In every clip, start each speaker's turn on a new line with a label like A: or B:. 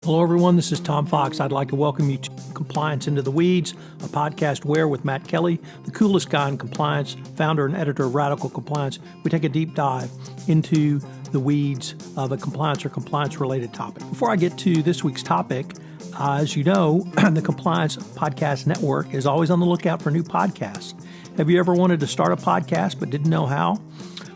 A: Hello, everyone. This is Tom Fox. I'd like to welcome you to Compliance Into the Weeds, a podcast where, with Matt Kelly, the coolest guy in compliance, founder and editor of Radical Compliance, we take a deep dive into the weeds of a compliance or compliance-related topic. Before I get to this week's topic, as you know, the Compliance Podcast Network is always on the lookout for new podcasts. Have you ever wanted to start a podcast but didn't know how?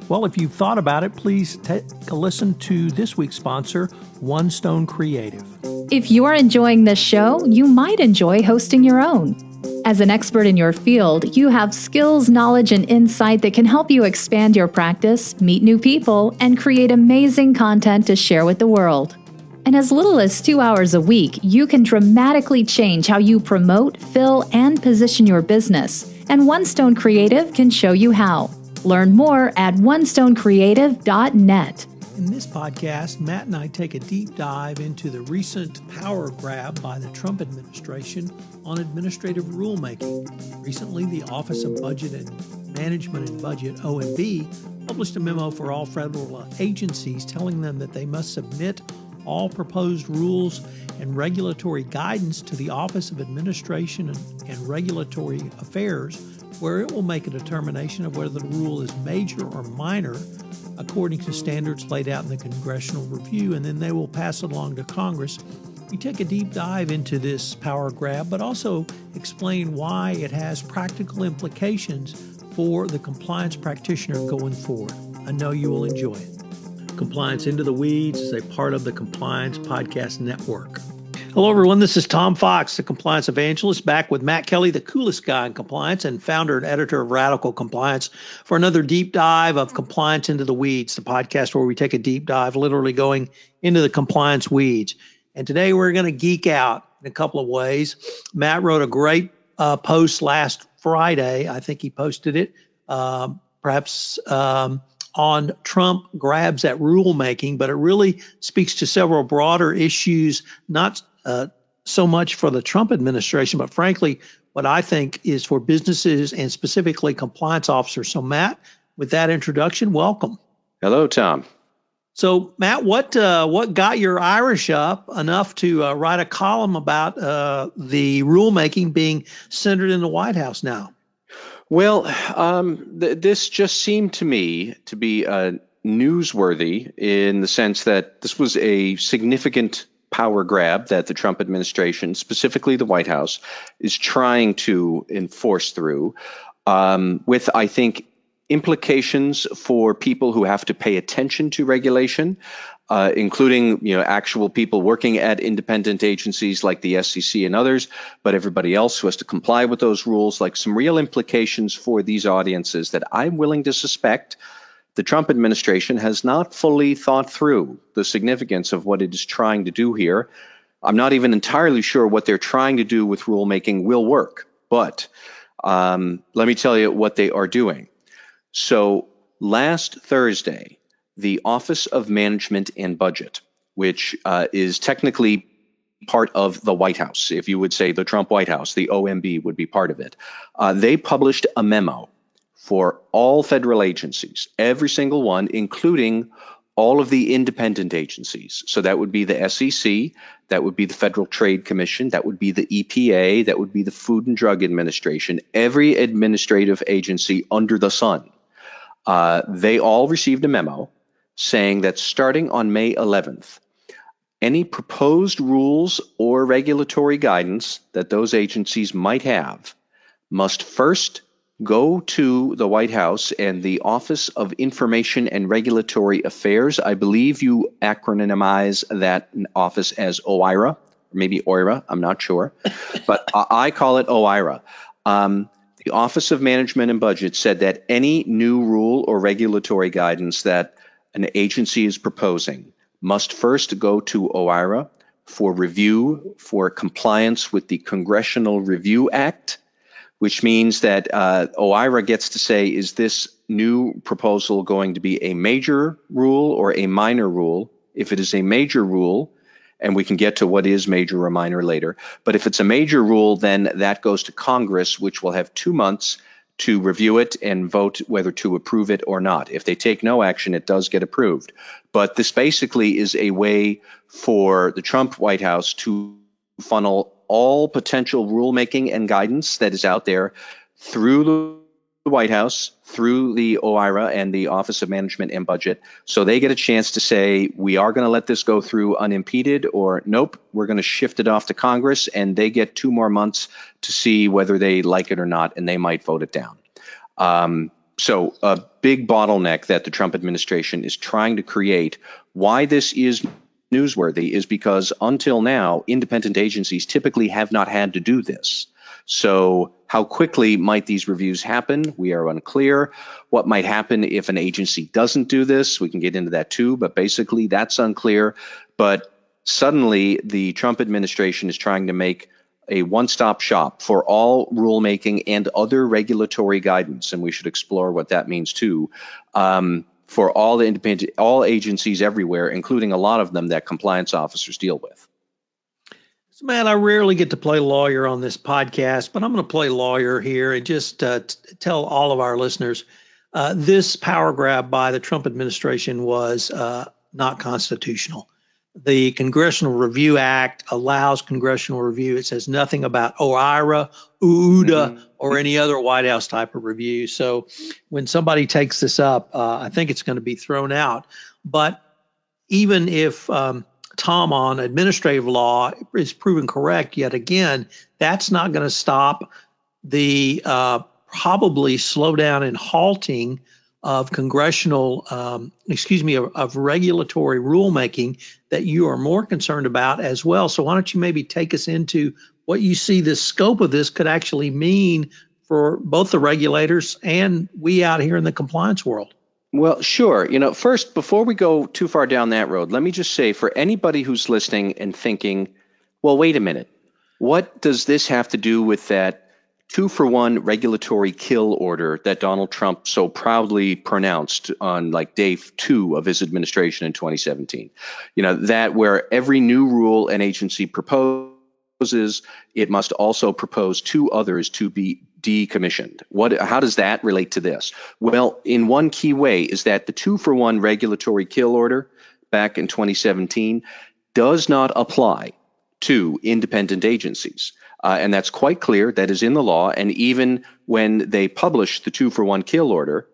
A: Well, if you've thought about it, please take a listen to this week's sponsor, One Stone Creative.
B: If you are enjoying this show, you might enjoy hosting your own. As an expert in your field, you have skills, knowledge, and insight that can help you expand your practice, meet new people, and create amazing content to share with the world. In as little as 2 hours a week, you can dramatically change how you promote, fill, and position your business. And One Stone Creative can show you how. Learn more at onestonecreative.net.
A: In this podcast, Matt and I take a deep dive into the recent power grab by the Trump administration on administrative rulemaking. Recently, the Office of Budget and Management and Budget, OMB, published a memo for all federal agencies telling them that they must submit all proposed rules and regulatory guidance to the Office of Administration and Regulatory Affairs, where it will make a determination of whether the rule is major or minor according to standards laid out in the Congressional review, and then they will pass it along to Congress. We take a deep dive into this power grab, but also explain why it has practical implications for the compliance practitioner going forward. I know you will enjoy it. Compliance Into the Weeds is a part of the Compliance Podcast Network. Hello, everyone. This is Tom Fox, the compliance evangelist, back with Matt Kelly, the coolest guy in compliance and founder and editor of Radical Compliance, for another deep dive of Compliance Into the Weeds, the podcast where we take a deep dive, literally going into the compliance weeds. And today we're going to geek out in a couple of ways. Matt wrote a great post last Friday. I think he posted it, perhaps on Trump grabs at rulemaking, but it really speaks to several broader issues, not so much for the Trump administration, but frankly, what I think is for businesses and specifically compliance officers. So Matt, with that introduction, welcome.
C: Hello, Tom.
A: So Matt, what got your Irish up enough to write a column about the rulemaking being centered in the White House now?
C: Well, this just seemed to me to be newsworthy in the sense that this was a significant power grab that the Trump administration, specifically the White House, is trying to enforce through with, I think, implications for people who have to pay attention to regulation, including actual people working at independent agencies like the SEC and others, but everybody else who has to comply with those rules, like some real implications for these audiences that I'm willing to suspect the Trump administration has not fully thought through the significance of what it is trying to do here. I'm not even entirely sure what they're trying to do with rulemaking will work, but let me tell you what they are doing. So last Thursday, the Office of Management and Budget, which is technically part of the White House, if you would say the Trump White House, the OMB would be part of it, they published a memo for all federal agencies, every single one, including all of the independent agencies. So that would be the SEC, that would be the Federal Trade Commission, that would be the EPA, that would be the Food and Drug Administration, every administrative agency under the sun. They all received a memo saying that starting on May 11th, any proposed rules or regulatory guidance that those agencies might have must first go to the White House and the Office of Information and Regulatory Affairs. I believe you acronymize that office as OIRA, or maybe OIRA, I'm not sure, but I call it OIRA. The Office of Management and Budget said that any new rule or regulatory guidance that an agency is proposing must first go to OIRA for review for compliance with the Congressional Review Act, which means that OIRA gets to say, is this new proposal going to be a major rule or a minor rule? If it is a major rule, and we can get to what is major or minor later, but if it's a major rule, then that goes to Congress, which will have 2 months to review it and vote whether to approve it or not. If they take no action, it does get approved. But this basically is a way for the Trump White House to funnel all potential rulemaking and guidance that is out there through the White House, through the OIRA and the Office of Management and Budget. So they get a chance to say, we are going to let this go through unimpeded, or nope, we're going to shift it off to Congress, and they get 2 more months to see whether they like it or not, and they might vote it down. So a big bottleneck that the Trump administration is trying to create. Why this is newsworthy is because until now, independent agencies typically have not had to do this. So how quickly might these reviews happen? We are unclear. What might happen if an agency doesn't do this? We can get into that too, but basically that's unclear. But suddenly the Trump administration is trying to make a one-stop shop for all rulemaking and other regulatory guidance, and we should explore what that means too, for all agencies everywhere, including a lot of them that compliance officers deal with.
A: So, Matt, I rarely get to play lawyer on this podcast, but I'm going to play lawyer here and just tell all of our listeners this power grab by the Trump administration was not constitutional. The Congressional Review Act allows congressional review. It says nothing about OIRA, UUDA, or any other White House type of review. So when somebody takes this up, I think it's going to be thrown out. But even if Tom on administrative law is proven correct yet again, that's not going to stop the probably slowdown and halting of congressional, of regulatory rulemaking that you are more concerned about as well. So why don't you maybe take us into what you see the scope of this could actually mean for both the regulators and we out here in the compliance world?
C: Well, sure. First, before we go too far down that road, let me just say for anybody who's listening and thinking, well, wait a minute, what does this have to do with that 2-for-1 regulatory kill order that Donald Trump so proudly pronounced on like day 2 of his administration in 2017? That where every new rule an agency proposes, it must also propose 2 others to be decommissioned. How does that relate to this? Well, in one key way is that the 2-for-1 regulatory kill order back in 2017 does not apply to independent agencies. And that's quite clear. That is in the law. And even when they published the 2-for-1 kill order,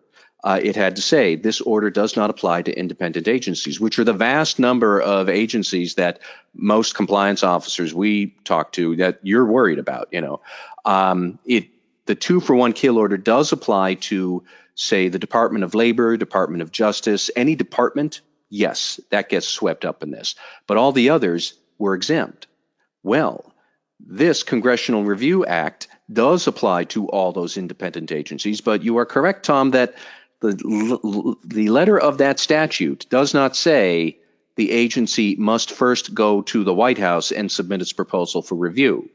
C: it had to say this order does not apply to independent agencies, which are the vast number of agencies that most compliance officers we talk to that you're worried about. The 2-for-1 kill order does apply to, say, the Department of Labor, Department of Justice, any department. Yes, that gets swept up in this. But all the others were exempt. Well, this Congressional Review Act does apply to all those independent agencies, but you are correct, Tom, that the letter of that statute does not say the agency must first go to the White House and submit its proposal for review.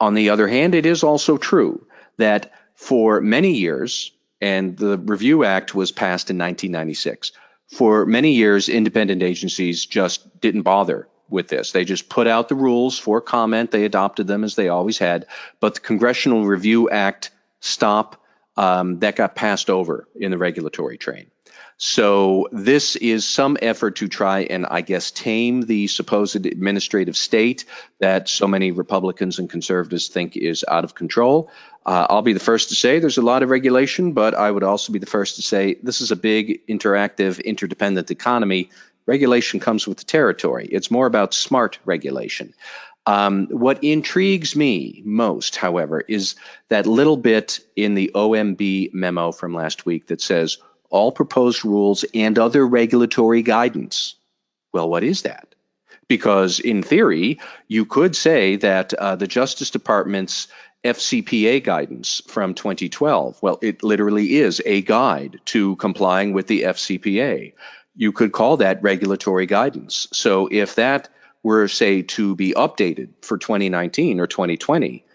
C: On the other hand, it is also true that for many years, and the Review Act was passed in 1996, for many years, independent agencies just didn't bother with this. They just put out the rules for comment. They adopted them as they always had. But the Congressional Review Act stop, that got passed over in the regulatory train. So this is some effort to try and, I guess, tame the supposed administrative state that so many Republicans and conservatives think is out of control. I'll be the first to say there's a lot of regulation, but I would also be the first to say this is a big, interactive, interdependent economy. Regulation comes with the territory. It's more about smart regulation. What intrigues me most, however, is that little bit in the OMB memo from last week that says all proposed rules and other regulatory guidance. Well, what is that? Because in theory, you could say that the Justice Department's FCPA guidance from 2012, well, it literally is a guide to complying with the FCPA. You could call that regulatory guidance. So if that were, say, to be updated for 2019 or 2020,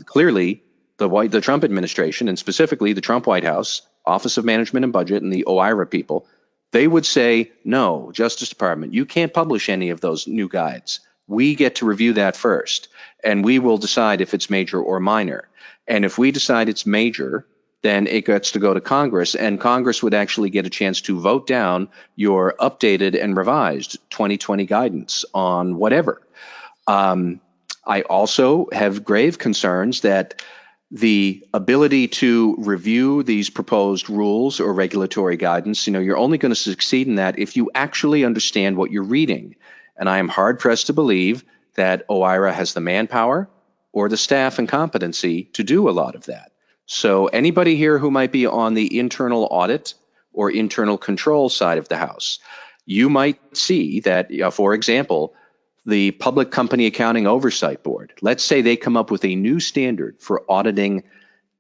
C: clearly the Trump administration, and specifically the Trump White House, Office of Management and Budget, and the OIRA people, they would say, no, Justice Department, you can't publish any of those new guides. we get to review that first, and we will decide if it's major or minor. And if we decide it's major, then it gets to go to Congress, and Congress would actually get a chance to vote down your updated and revised 2020 guidance on whatever. I also have grave concerns that the ability to review these proposed rules or regulatory guidance, you're only going to succeed in that if you actually understand what you're reading. And I am hard pressed to believe that OIRA has the manpower or the staff and competency to do a lot of that. So anybody here who might be on the internal audit or internal control side of the house, you might see that, for example, the Public Company Accounting Oversight Board, let's say they come up with a new standard for auditing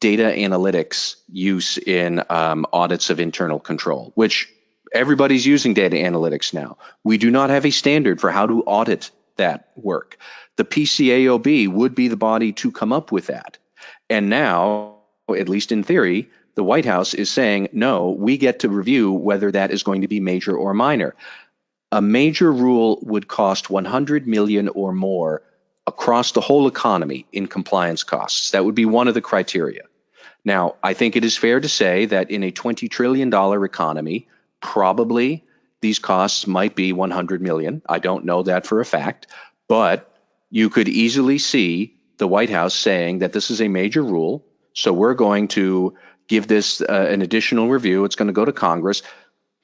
C: data analytics use in audits of internal control, which everybody's using data analytics now. We do not have a standard for how to audit that work. The PCAOB would be the body to come up with that. And now, at least in theory, the White House is saying, no, we get to review whether that is going to be major or minor. A major rule would cost $100 million or more across the whole economy in compliance costs. That would be one of the criteria. Now, I think it is fair to say that in a $20 trillion economy, probably these costs might be $100 million. I don't know that for a fact, but you could easily see the White House saying that this is a major rule, so we're going to give this an additional review. It's going to go to Congress.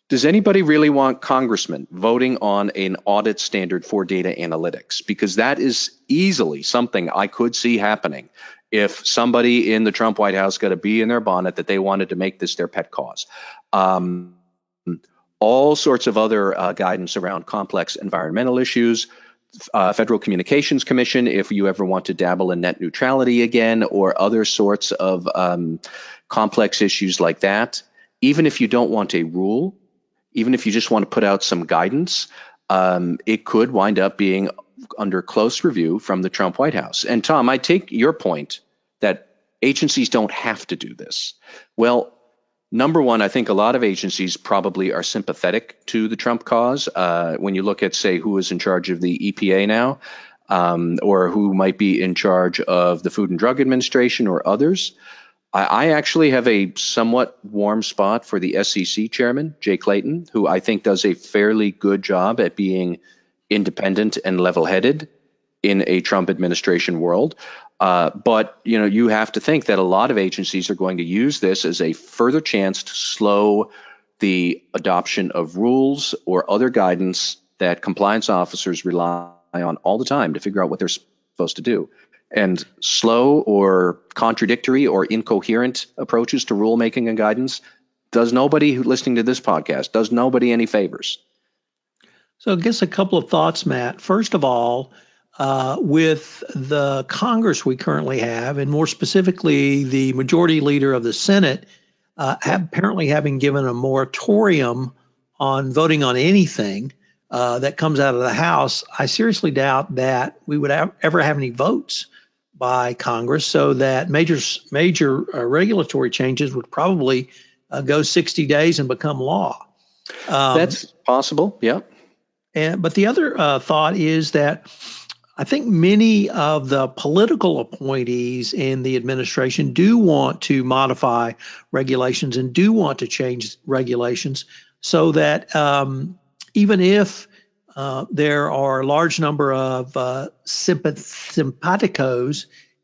C: Does anybody really want congressmen voting on an audit standard for data analytics? Because that is easily something I could see happening if somebody in the Trump White House got a bee in their bonnet that they wanted to make this their pet cause. All sorts of other guidance around complex environmental issues, Federal Communications Commission, if you ever want to dabble in net neutrality again, or other sorts of complex issues like that. Even if you don't want a rule, even if you just want to put out some guidance, it could wind up being under close review from the Trump White House. And Tom, I take your point that agencies don't have to do this. Well, number one, I think a lot of agencies probably are sympathetic to the Trump cause. When you look at, say, who is in charge of the EPA now, or who might be in charge of the Food and Drug Administration or others, I actually have a somewhat warm spot for the SEC chairman, Jay Clayton, who I think does a fairly good job at being independent and level-headed in a Trump administration world. But you have to think that a lot of agencies are going to use this as a further chance to slow the adoption of rules or other guidance that compliance officers rely on all the time to figure out what they're supposed to do. And slow or contradictory or incoherent approaches to rulemaking and guidance does nobody listening to this podcast, does nobody any favors.
A: So I guess a couple of thoughts, Matt. First of all, with the Congress we currently have, and more specifically the majority leader of the Senate, apparently having given a moratorium on voting on anything that comes out of the House, I seriously doubt that we would ever have any votes by Congress, so that major regulatory changes would probably go 60 days and become law.
C: That's possible, yeah.
A: But the other thought is that I think many of the political appointees in the administration do want to modify regulations and do want to change regulations so that even if there are a large number of simpaticos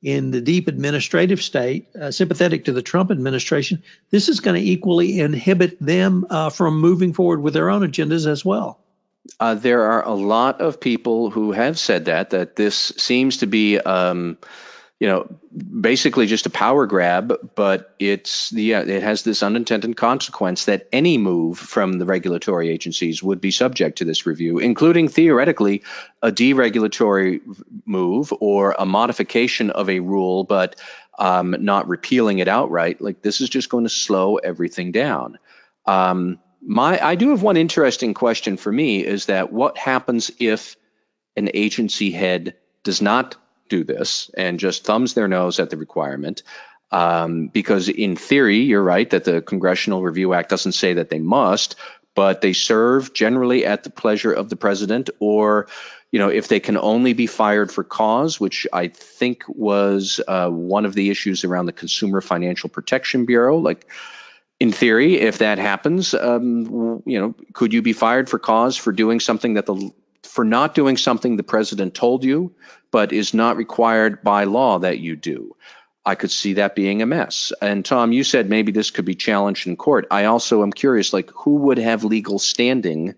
A: in the deep administrative state, sympathetic to the Trump administration, this is going to equally inhibit them from moving forward with their own agendas as well.
C: There are a lot of people who have said that this seems to be, basically just a power grab, but it has this unintended consequence that any move from the regulatory agencies would be subject to this review, including theoretically a deregulatory move or a modification of a rule, but not repealing it outright. Like, this is just going to slow everything down. I do have one interesting question for me, is that what happens if an agency head does not do this and just thumbs their nose at the requirement? Because in theory, you're right that the Congressional Review Act doesn't say that they must, but they serve generally at the pleasure of the president, or if they can only be fired for cause, which I think was one of the issues around the Consumer Financial Protection Bureau. Like, in theory, if that happens, could you be fired for cause for doing something for not doing something the president told you, but is not required by law that you do? I could see that being a mess. And Tom, you said maybe this could be challenged in court. I also am curious, who would have legal standing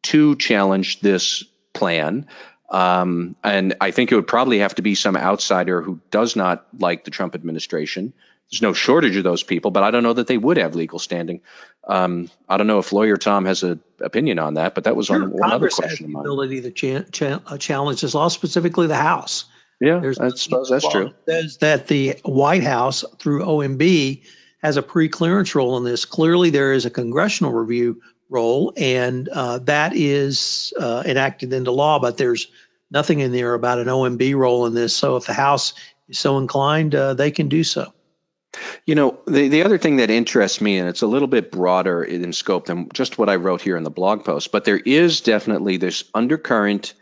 C: to challenge this plan? And I think it would probably have to be some outsider who does not like the Trump administration. There's no shortage of those people, but I don't know that they would have legal standing. I don't know if lawyer Tom has an opinion on that, but that was one other question of mine.
A: Congress has the ability to challenge this law, specifically the House.
C: Yeah, I suppose that's true.
A: Says that the White House, through OMB, has a pre-clearance role in this. Clearly, there is a congressional review role, and that is enacted into law, but there's nothing in there about an OMB role in this. So if the House is so inclined, they can do so.
C: The other thing that interests me, and it's a little bit broader in scope than just what I wrote here in the blog post, but there is definitely this undercurrent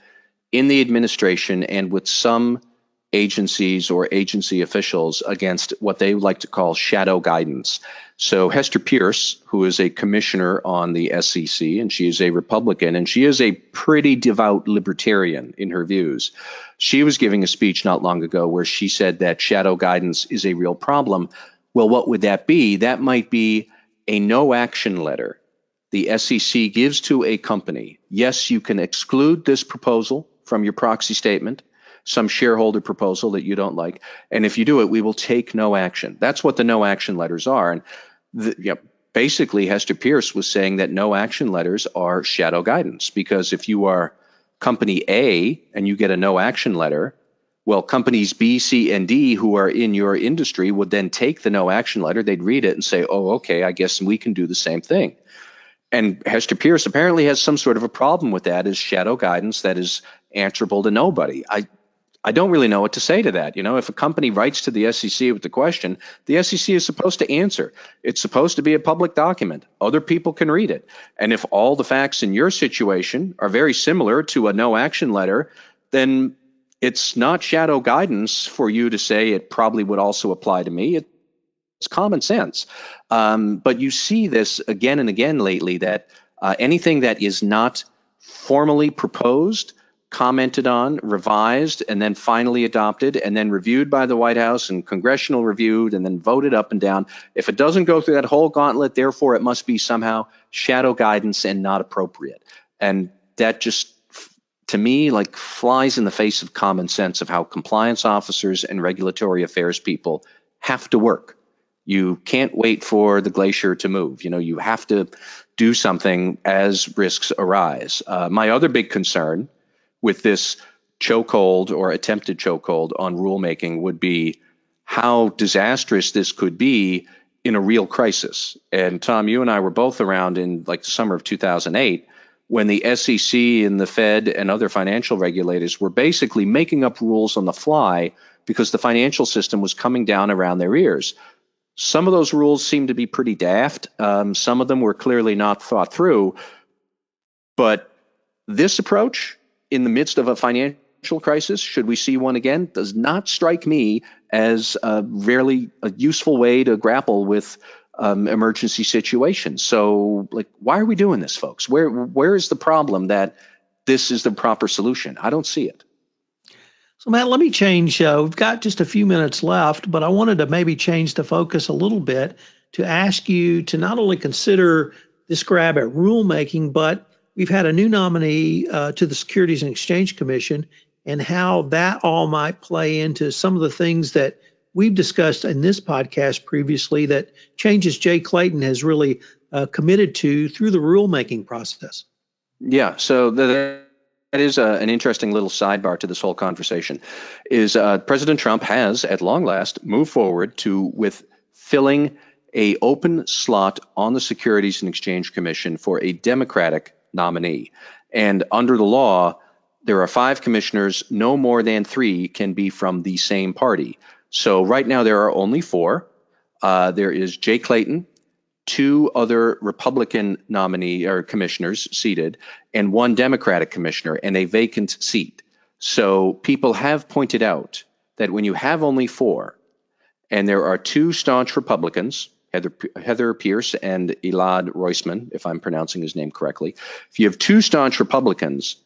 C: in the administration and with some agencies or agency officials against what they like to call shadow guidance. So Hester Pierce, who is a commissioner on the SEC, and she is a Republican, and she is a pretty devout libertarian in her views. She was giving a speech not long ago where she said that shadow guidance is a real problem. Well, what would that be? That might be a no action letter the SEC gives to a company. Yes, you can exclude this proposal from your proxy statement, some shareholder proposal that you don't like. And if you do it, we will take no action. That's what the no action letters are. And basically, Hester Pierce was saying that no action letters are shadow guidance, because if you are company A and you get a no action letter, well, companies B, C, and D who are in your industry would then take the no action letter. They'd read it and say, oh, okay, I guess we can do the same thing. And Hester Pierce apparently has some sort of a problem with that as shadow guidance that is answerable to nobody. I don't really know what to say to that. If a company writes to the SEC with the question, the SEC is supposed to answer. It's supposed to be a public document. Other people can read it. And if all the facts in your situation are very similar to a no action letter, then it's not shadow guidance for you to say it probably would also apply to me. It's common sense. But you see this again and again lately, that anything that is not formally proposed, commented on, revised, and then finally adopted, and then reviewed by the White House and Congressional reviewed, and then voted up and down. If it doesn't go through that whole gauntlet, therefore it must be somehow shadow guidance and not appropriate. And that just, to me, flies in the face of common sense of how compliance officers and regulatory affairs people have to work. You can't wait for the glacier to move. You have to do something as risks arise. My other big concern with this chokehold or attempted chokehold on rulemaking would be how disastrous this could be in a real crisis. And Tom, you and I were both around in the summer of 2008 when the SEC and the Fed and other financial regulators were basically making up rules on the fly because the financial system was coming down around their ears. Some of those rules seemed to be pretty daft. Some of them were clearly not thought through. But this approach in the midst of a financial crisis, should we see one again, does not strike me as a useful way to grapple with emergency situations. So, why are we doing this, folks? Where is the problem that this is the proper solution? I don't see it.
A: So, Matt, let me change. We've got just a few minutes left, but I wanted to maybe change the focus a little bit to ask you to not only consider this grab at rulemaking, but we've had a new nominee to the Securities and Exchange Commission, and how that all might play into some of the things that we've discussed in this podcast previously, that changes Jay Clayton has really committed to through the rulemaking process.
C: Yeah, so that is an interesting little sidebar to this whole conversation. Is President Trump has, at long last, moved forward with filling a open slot on the Securities and Exchange Commission for a Democratic nominee. And under the law, there are 5 commissioners. No more than 3 can be from the same party. So right now there are only 4. There is Jay Clayton, 2 other Republican nominee or commissioners seated and 1 Democratic commissioner and a vacant seat. So people have pointed out that when you have only 4, and there are 2 staunch Republicans, Heather Pierce and Elad Roisman, if I'm pronouncing his name correctly. If you have 2 staunch Republicans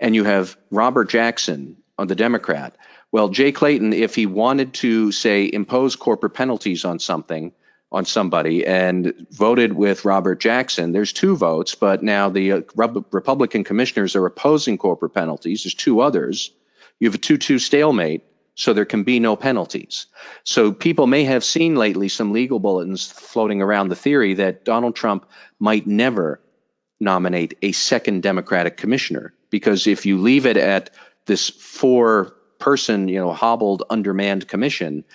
C: and you have Robert Jackson on the Democrat, well, Jay Clayton, if he wanted to, say, impose corporate penalties on somebody and voted with Robert Jackson, there's 2 votes, but now the Republican commissioners are opposing corporate penalties. There's 2 others. You have a 2-2 stalemate, so there can be no penalties. So people may have seen lately some legal bulletins floating around the theory that Donald Trump might never nominate a second Democratic commissioner, because if you leave it at this 4-person, hobbled, undermanned commission,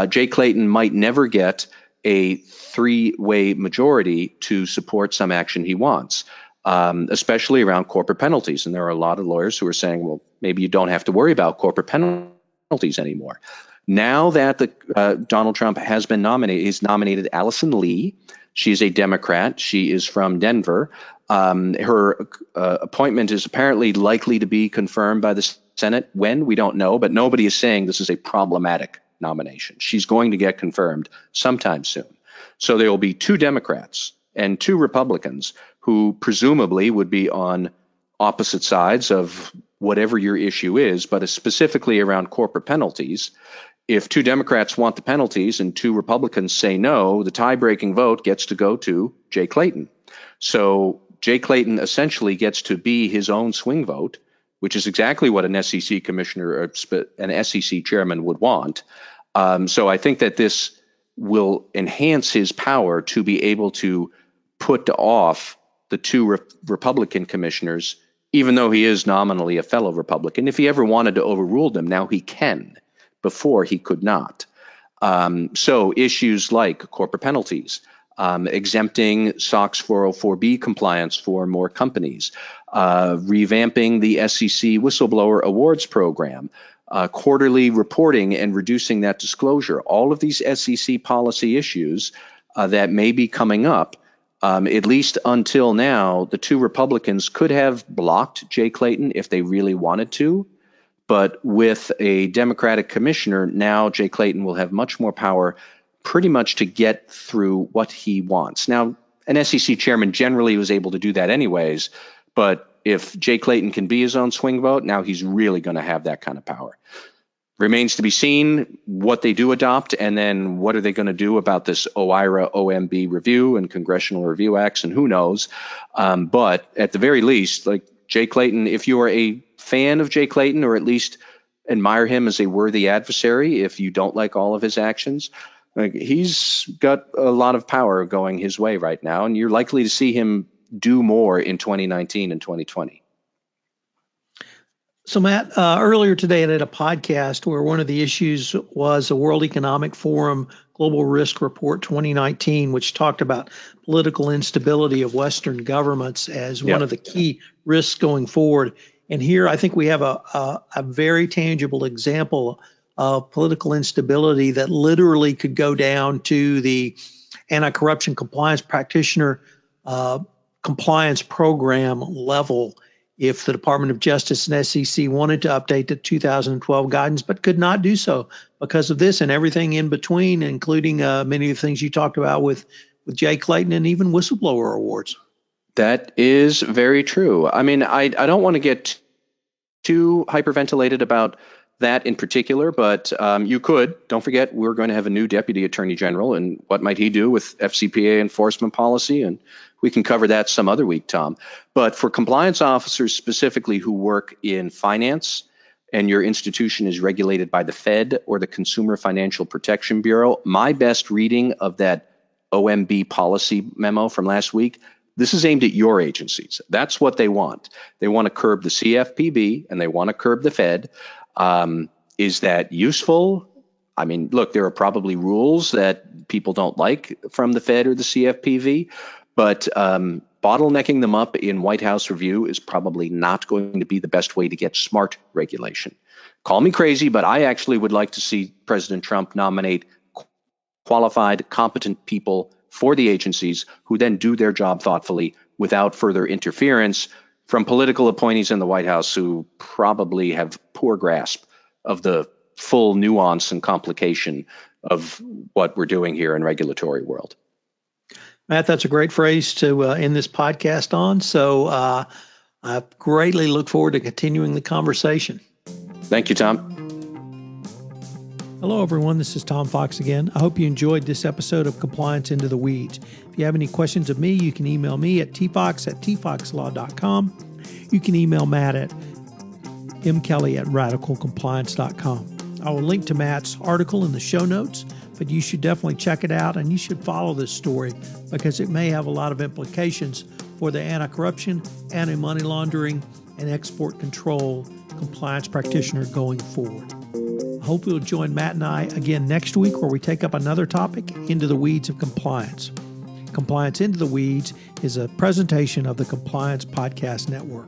C: Jay Clayton might never get a 3-way majority to support some action he wants, especially around corporate penalties. And there are a lot of lawyers who are saying, well, maybe you don't have to worry about corporate penalties anymore. Now that Donald Trump has been nominated, he's nominated Allison Lee. She's a Democrat. She is from Denver. Her appointment is apparently likely to be confirmed by the Senate. When, we don't know, but nobody is saying this is a problematic nomination. She's going to get confirmed sometime soon. So there will be 2 Democrats and 2 Republicans who presumably would be on opposite sides of whatever your issue is, but specifically around corporate penalties. If 2 Democrats want the penalties and 2 Republicans say no, the tie-breaking vote gets to go to Jay Clayton. So Jay Clayton essentially gets to be his own swing vote, which is exactly what an SEC commissioner or an SEC chairman would want. So I think that this will enhance his power to be able to put off the 2 Republican commissioners, even though he is nominally a fellow Republican. If he ever wanted to overrule them, now he can. Before, he could not. So issues like corporate penalties, exempting SOX 404B compliance for more companies, revamping the SEC whistleblower awards program, quarterly reporting and reducing that disclosure, all of these SEC policy issues that may be coming up. At least until now, the 2 Republicans could have blocked Jay Clayton if they really wanted to. But with a Democratic commissioner, now Jay Clayton will have much more power pretty much to get through what he wants. Now, an SEC chairman generally was able to do that anyways, but if Jay Clayton can be his own swing vote, now he's really going to have that kind of power. Remains to be seen what they do adopt, and then what are they going to do about this OIRA OMB review and Congressional Review Acts, and who knows. But at the very least, like Jay Clayton, if you are a fan of Jay Clayton, or at least admire him as a worthy adversary, if you don't like all of his actions, he's got a lot of power going his way right now, and you're likely to see him do more in 2019 and 2020.
A: So, Matt, earlier today I did a podcast where one of the issues was the World Economic Forum Global Risk Report 2019, which talked about political instability of Western governments as one of the key risks going forward. And here I think we have a very tangible example of political instability that literally could go down to the anti-corruption compliance practitioner compliance program level if the Department of Justice and SEC wanted to update the 2012 guidance, but could not do so because of this and everything in between, including many of the things you talked about with Jay Clayton and even whistleblower awards.
C: That is very true. I mean, I don't want to get too hyperventilated about that in particular, but you could. Don't forget, we're going to have a new Deputy Attorney General, and what might he do with FCPA enforcement policy? And we can cover that some other week, Tom. But for compliance officers specifically who work in finance and your institution is regulated by the Fed or the Consumer Financial Protection Bureau, my best reading of that OMB policy memo from last week, this is aimed at your agencies. That's what they want. They want to curb the CFPB and they want to curb the Fed. Is that useful? I mean, look, there are probably rules that people don't like from the Fed or the CFPB, but bottlenecking them up in White House review is probably not going to be the best way to get smart regulation. Call me crazy, but I actually would like to see President Trump nominate qualified, competent people for the agencies who then do their job thoughtfully without further interference from political appointees in the White House who probably have poor grasp of the full nuance and complication of what we're doing here in regulatory world.
A: Matt, that's a great phrase to end this podcast on. So I greatly look forward to continuing the conversation.
C: Thank you, Tom.
A: Hello, everyone. This is Tom Fox again. I hope you enjoyed this episode of Compliance Into the Weeds. If you have any questions of me, you can email me at tfox@tfoxlaw.com. You can email Matt at mkelly@radicalcompliance.com. I will link to Matt's article in the show notes, but you should definitely check it out and you should follow this story because it may have a lot of implications for the anti-corruption, anti-money laundering, and export control compliance practitioner going forward. I hope you'll join Matt and I again next week where we take up another topic, Into the Weeds of Compliance. Compliance Into the Weeds is a presentation of the Compliance Podcast Network.